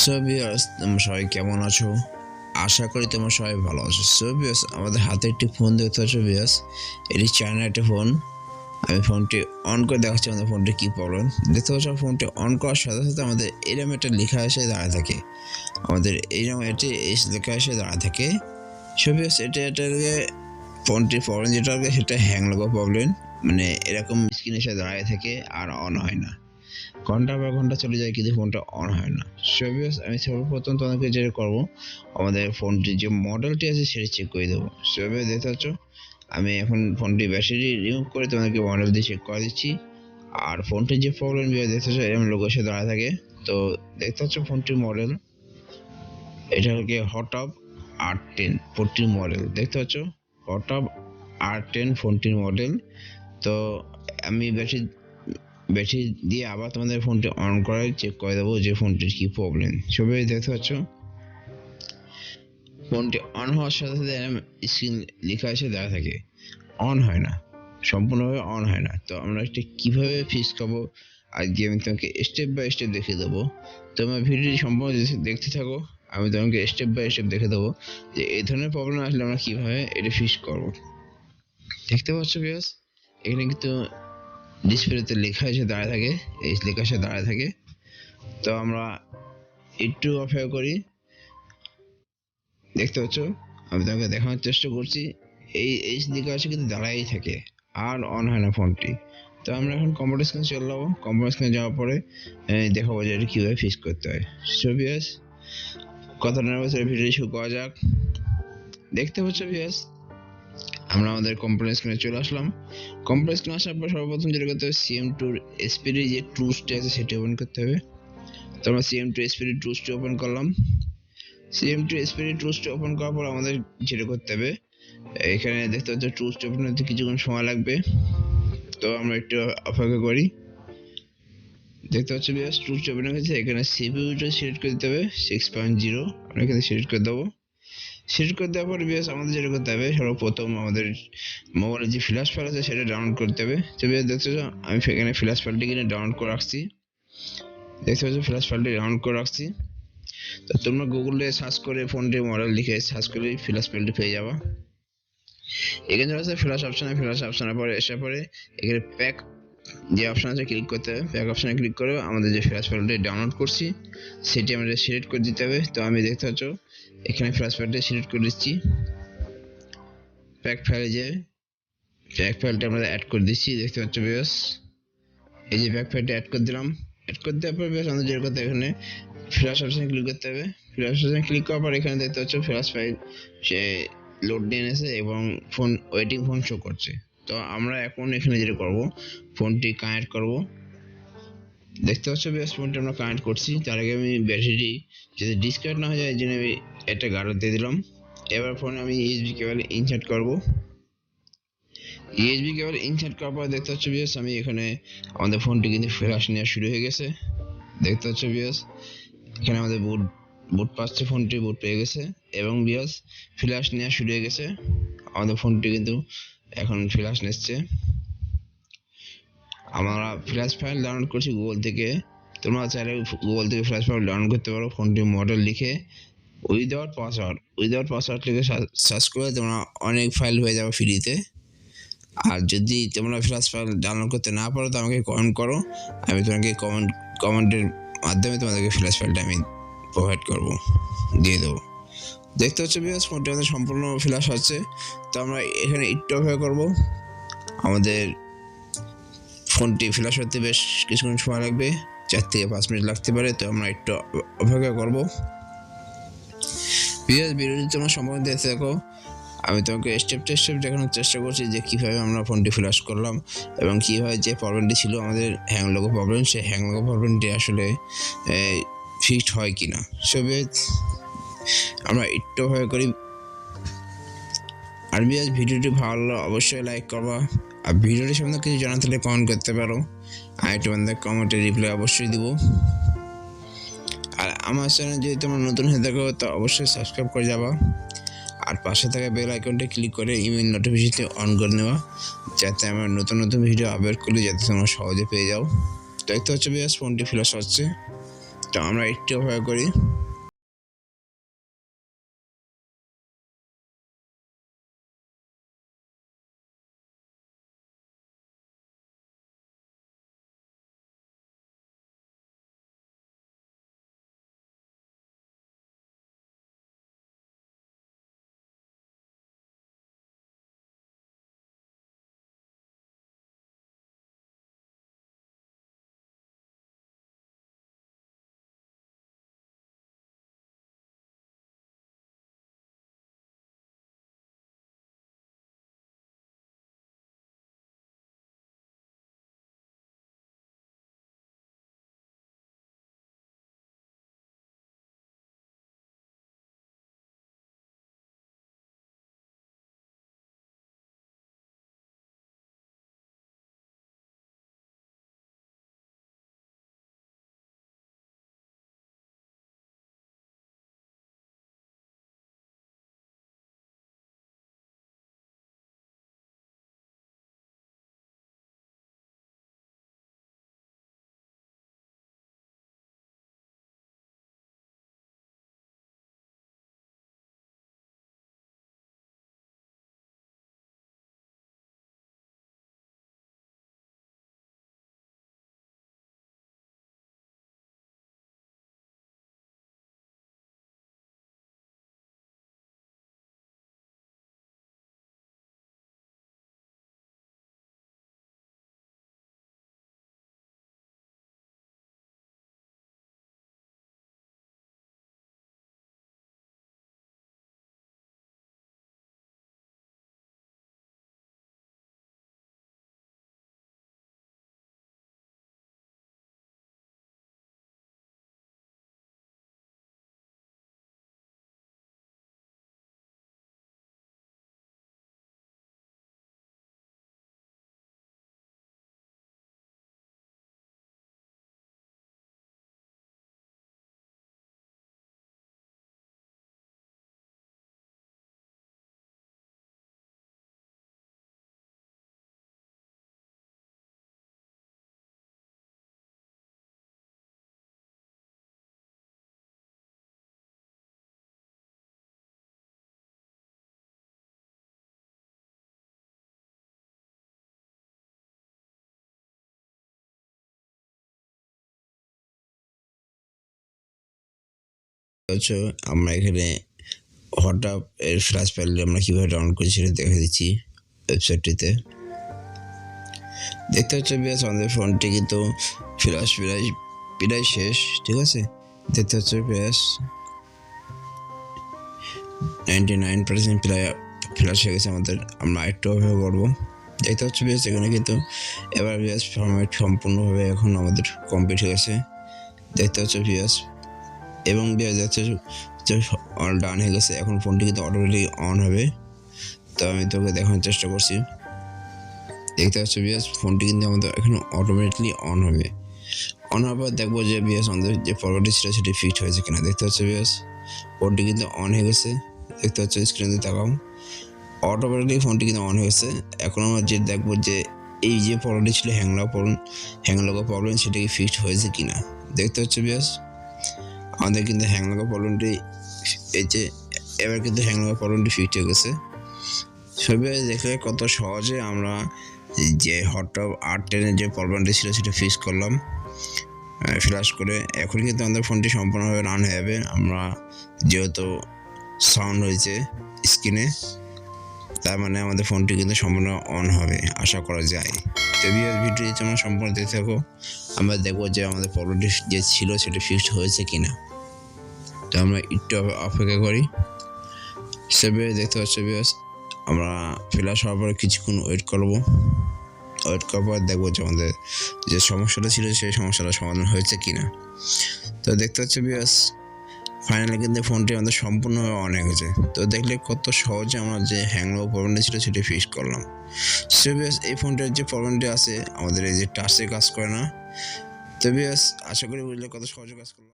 So viewers, তোমরা সবাই কেমন আছো? আশা করি তোমরা সবাই ভালো আছো। সো ভিউয়ার্স, আমাদের হাতে একটি ফোন দেখতে পাচ্ছ ভিউয়ার্স, এটি চায়না একটা ফোন। আমি ফোনটি অন করে দেখাচ্ছি আমাদের ফোনটি কী প্রবলেম। দেখতে পাচ্ছ ফোনটি অন করার সাথে সাথে আমাদের এরকম একটা লেখা এসে দাঁড়ায় থাকে, আমাদের এইরকম এটি লেখা এসে দাঁড়ায় থাকে। সো ভিউয়ার্স, এটাকে ফোনটির প্রবলেম যেটা হবে সেটা হ্যাং লাগা প্রবলেম, মানে এরকম স্ক্রিন এসে দাঁড়ায় থাকে আর অন হয় না। ঘন্টা পর ঘন্টা চলে যায় কিন্তু ফোনটা অন হয় না। সো ভিউয়ার্স, আমি সর্বপ্রথম তোমাকে যেটা করবো, আমাদের ফোনটির যে মডেলটি আছে সেটা চেক করে দেবো। সো ভিউয়ার্স, দেখতে পাচ্ছ আমি এখন ফোনটি ব্যাটারি রিমুভ করে তোমাকে মডেল দিয়ে চেক করে দিচ্ছি। আর ফোনটির যে প্রবলেম দেখতে পাচ্ছ এরকম লোগো এসে দাঁড়ায় থাকে। তো দেখতে পাচ্ছ ফোনটির মডেল, এটা হচ্ছে হটওয়াভ r10 ফোনটির মডেল। দেখতে পাচ্ছ হটওয়াভ r10 ফোনটির মডেল। তো আমি ব্যাটারি দিয়ে আবার তোমাদের ফোনটি অন করে চেক করে দেবো যে ফোনটির কি প্রবলেম। সবাই দেখতে পাচ্ছ ফোনটি অন হওয়ার সাথে সাথে স্ক্রিন লেখা এসে দেখা থাকে, অন হয় না, সম্পূর্ণভাবে অন হয় না। তো আমরা এটা কীভাবে ফিক্স করবো আজকে আমি তোমাকে স্টেপ বাই স্টেপ দেখিয়ে দেবো। তোমার ভিডিওটি সম্পূর্ণ দেখতে থাকো, আমি তোমাকে স্টেপ বাই স্টেপ দেখে দেবো যে এই ধরনের প্রবলেম আসলে আমরা কীভাবে এটা ফিক্স করবো। দেখতে পাচ্ছ বিকজ এখানে কিন্তু ডিসপ্লেতে লেখা এসে দাঁড়ায় থাকে, এই লেখা এসে দাঁড়ায় থাকে। তো আমরা একটু অপেক্ষা করি। দেখতে পাচ্ছ আমি তোমাকে দেখানোর চেষ্টা করছি, এই লেখা এসে কিন্তু দাঁড়াই থাকে আর অন হয় না ফোনটি। তো আমরা এখন কম্পিউটার স্ক্রিনে চলে যাবো। কম্পিউটার স্ক্রিনে যাওয়ার পরে দেখাবো যে এটা কীভাবে ফিক্স করতে হয়। সো ভিউয়ার্স, কথা না বলে ভিডিও শুরু করা যাক। দেখতে পাচ্ছ ভিউয়ার্স, আমরা আমাদের কম্পিউটার স্ক্রিনে চলে আসলাম। কম্পিউটার স্ক্রিনে আসার পর সর্বপ্রথম যেটা করতে হবে, CM2 এসপিডি যে টুলসটি আছে সেটি ওপেন করতে হবে। তো আমরা CM2 এসপিডি টুলসটি ওপেন করলাম। CM2 এসপিডি টুলসটি ওপেন করার পর আমাদের যেটা করতে হবে, এখানে দেখতে পাচ্ছ টুলসটি ওপেন হতে কিছুক্ষণ সময় লাগবে। তো আমরা একটু অপেক্ষা করি। দেখতে পাচ্ছ বিকজ টুলসটি ওপেন হয়েছে, এখানে সিপিইউটা সিলেক্ট করে দিতে হবে 6.0, আমরা এখানে সিলেক্ট করে দেবো। সিলেক্ট করে দেওয়ার পর বিকজ আমাদের যেটা করতে হবে, সর্বপ্রথম আমাদের মোবাইলে যে ফ্ল্যাশ ফাইল আছে সেটা ডাউনলোড করতে হবে। তো বিকজ দেখতে পাচ্ছ আমি এখানে ফ্ল্যাশ ফাইলটি কিনে ডাউনলোড করে রাখছি। দেখতে পাচ্ছ ফ্ল্যাশ ফাইলটি ডাউনলোড করে রাখছি। তো তোমরা গুগলে সার্চ করে ফোনটির মডেল লিখে সার্চ করে ফ্ল্যাশ ফাইলটি পেয়ে যাবা। এখানে চলে আসছে ফ্ল্যাশ অপশানে, ফ্ল্যাশ অপশানের পরে এসে পরে এখানে প্যাক যে অপশান আছে ক্লিক করতে হবে। প্যাক অপশানে ক্লিক করে আমাদের যে ফ্ল্যাশ ফাইলটি ডাউনলোড করছি সেটি আমাদের সিলেক্ট করে দিতে হবে। তো আমি দেখতে পাচ্ছ এখানে ফ্ল্যাশ ফাইলটি সিলেক্ট করে দিচ্ছি। প্যাক ফাইলে যে প্যাক ফাইলটা আমরা অ্যাড করে দিচ্ছি। দেখতে পাচ্ছ বেশ, এই যে প্যাক ফাইলটা অ্যাড করে দিলাম। অ্যাড করে দেওয়ার পর বেশ আমাদের যেটা করতে এখানে ফ্ল্যাশ অপশানে ক্লিক করতে হবে। ফ্ল্যাশ অপশানে ক্লিক করার পর এখানে দেখতে পাচ্ছ ফ্ল্যাশ ফাইল সে লোড নিয়ে এনেছে এবং ফোন ওয়েটিং ফোন শো করছে। তো আমরা এখন এখানে যেটা করবো, ফোনটি কানেক্ট করব। দেখতে পাচ্ছ বেশ ফোনটি আমরা কানেক্ট করছি। তার আগে আমি ব্যাটারি যাতে ডিসকানেক্ট না হয়ে যায় এই জন্য আমি একটা গার্ড দিয়ে দিলাম। এবার ফোনে আমি ইউএসবি কেবল ইনসার্ট করবো। ইউএসবি কেবল ইনসার্ট করার পর দেখতে পাচ্ছ বিএস আমি এখানে আমাদের ফোনটি কিন্তু ফ্ল্যাশ নেওয়া শুরু হয়ে গেছে। দেখতে পাচ্ছ বিএস এখানে আমাদের বুট পাচ্ছে, ফোনটি বুট পেয়ে গেছে এবং বিএস ফ্ল্যাশ নেওয়া শুরু হয়ে গেছে। আমাদের ফোনটি কিন্তু এখন ফ্ল্যাশ নিচ্ছে। আমরা ফ্ল্যাশ ফাইল ডাউনলোড করছি গুগল থেকে। তোমরা চাইলে গুগল থেকে ফ্ল্যাশ ফাইল ডাউনলোড করতে পারো। ফোনটির মডেল লিখে উইদাউট পাসওয়ার্ড লিখে সার্চ করে তোমরা অনেক ফাইল হয়ে যাবে ফ্রিতে। আর যদি তোমরা ফ্ল্যাশ ফাইল ডাউনলোড করতে না পারো তো আমাকে কমেন্ট করো, আমি তোমাকে কমেন্টের মাধ্যমে তোমাদেরকে ফ্ল্যাশ ফাইলটা আমি প্রোভাইড করবো, দিয়ে দেবো। দেখতে হচ্ছে বিকজ ফোনটি আমাদের সম্পূর্ণ ফ্ল্যাশ হচ্ছে। তো আমরা এখানে একটু অপেক্ষা করবো। আমাদের ফোনটি ফ্ল্যাশ হতে বেশ কিছুক্ষণ সময় লাগবে, 4 থেকে 5 মিনিট লাগতে পারে। তো আমরা একটু অপেক্ষা করবো। ভিডিওটি তোমরা সম্পূর্ণ দেখতে থাকো, আমি তোমাকে স্টেপ দেখানোর চেষ্টা করছি যে কীভাবে আমরা ফোনটি ফ্ল্যাশ করলাম এবং কীভাবে যে প্রবলেমটি ছিল আমাদের হ্যাং লগো প্রবলেম, সেই হ্যাং লগো প্রবলেমটি আসলে ফিক্সড হয় কি না। সবে আমরা একটু ভয় করি। আর ভিডিওটি ভালো লাগলে অবশ্যই লাইক করবা, আর ভিডিওটি সম্বন্ধে কিছু জানাতে হলে কমেন্ট করতে পারো, আমি তোমাদের কমেন্টে রিপ্লাই অবশ্যই দিব। আর আমার চ্যানেল যদি তোমরা নতুন হয়ে থাকো তো অবশ্যই সাবস্ক্রাইব করে যাবা, আর পাশে থাকা বেল আইকনটি ক্লিক করে ইমেল নোটিফিকেশনটি অন করে নেওয়া, যাতে আমার নতুন ভিডিও আপলোড করলে যাতে তোমরা সহজে পেয়ে যাও। দেখতে হচ্ছে বেশ ফোনটি ফ্ল্যাশ হচ্ছে। তো আমরা একটু অপেক্ষা করি। হচ্ছে আমরা এখানে হটওয়াভ এর ফ্ল্যাশ ফাইল আমরা কিভাবে ডাউনলোড করি সেটা দেখে দিচ্ছি ওয়েবসাইটটিতে। দেখতে হচ্ছে বেশ আমাদের ফোনটি কিন্তু ফ্ল্যাশ প্রায় শেষ, ঠিক আছে। দেখতে হচ্ছে বেশ 99% প্রায় ফ্ল্যাশ হয়ে গেছে আমাদের। আমরা একটু অপেক্ষা করবো। দেখতে হচ্ছে বেশ এখানে কিন্তু এবার বেশ ফরম্যাট সম্পূর্ণভাবে এখন আমাদের কমপ্লিট হয়ে গেছে। দেখতে হচ্ছে বেশ এবং বেশ যাচ্ছে অল ডান হয়ে গেছে। এখন ফোনটি কিন্তু অটোমেটিক অন হবে। তো আমি তোকে দেখানোর চেষ্টা করছি। দেখতে পাচ্ছ বিএস ফোনটি কিন্তু আমাদের এখন অটোমেটিকলি অন হবে। অন হওয়ার পর দেখবো যে বিএস আমাদের যে ফরওয়ার্ডটি ছিল সেটি ফিক্সড হয়েছে কিনা। দেখতে পাচ্ছ বিএস ফোনটি কিন্তু অন হয়ে গেছে। দেখতে পাচ্ছ স্ক্রিনে তাকাও, অটোমেটিকলি ফোনটি কিন্তু অন হয়ে গেছে। এখন আমরা যে দেখবো যে এই যে প্রবলেমটি ছিল হ্যাং লাগা প্রবলেম সেটা কি ফিক্সড হয়েছে কিনা। দেখতে হচ্ছে বিএস আমাদের কিন্তু হ্যাং লাগা প্রবলেমটি এই যে এবার কিন্তু হ্যাং লাগা প্রবলেমটি ফিক্সড হয়ে গেছে। ছবি দেখলে কত সহজে আমরা যে হটওয়াভ r10 এর যে প্রবলেমটি ছিল সেটা ফিক্স করলাম ফ্ল্যাশ করে। এখন কিন্তু আমাদের ফোনটি সম্পূর্ণভাবে রান হয়ে যাবে। আমরা যেহেতু সাউন্ড হয়েছে স্ক্রিনে, তার মানে আমাদের ফোনটি কিন্তু সম্পূর্ণ অন হবে আশা করা যায়। তো ভিডিওটি তোমরা সম্পূর্ণ দেখতে থাকো। আমরা দেখবো যে আমাদের প্রবলেমটি যে ছিল সেটা ফিক্সড হয়েছে কিনা। তো আমরা একটু অপেক্ষা করি। সেভাবে দেখতে পাচ্ছি আমরা ফ্ল্যাশ হওয়ার পরে কিছুক্ষণ ওয়েট করার পর দেখবো যে আমাদের যে সমস্যাটা ছিল সেই সমস্যাটা সমাধান হয়েছে কিনা। তো দেখতে পাচ্ছি ফাইনালি কিন্তু ফোনটি আমাদের সম্পূর্ণভাবে অন হয়ে গেছে। তো দেখলে কত সহজে আমরা যে হ্যাং লাগা প্রবলেমটা ছিল সেটি ফিক্স করলাম। সো এই ফোনটার যে প্রবলেমটি আছে আমাদের এই যে টাচে কাজ করে না। তো আশা করি বুঝলে কত সহজে কাজ করলাম।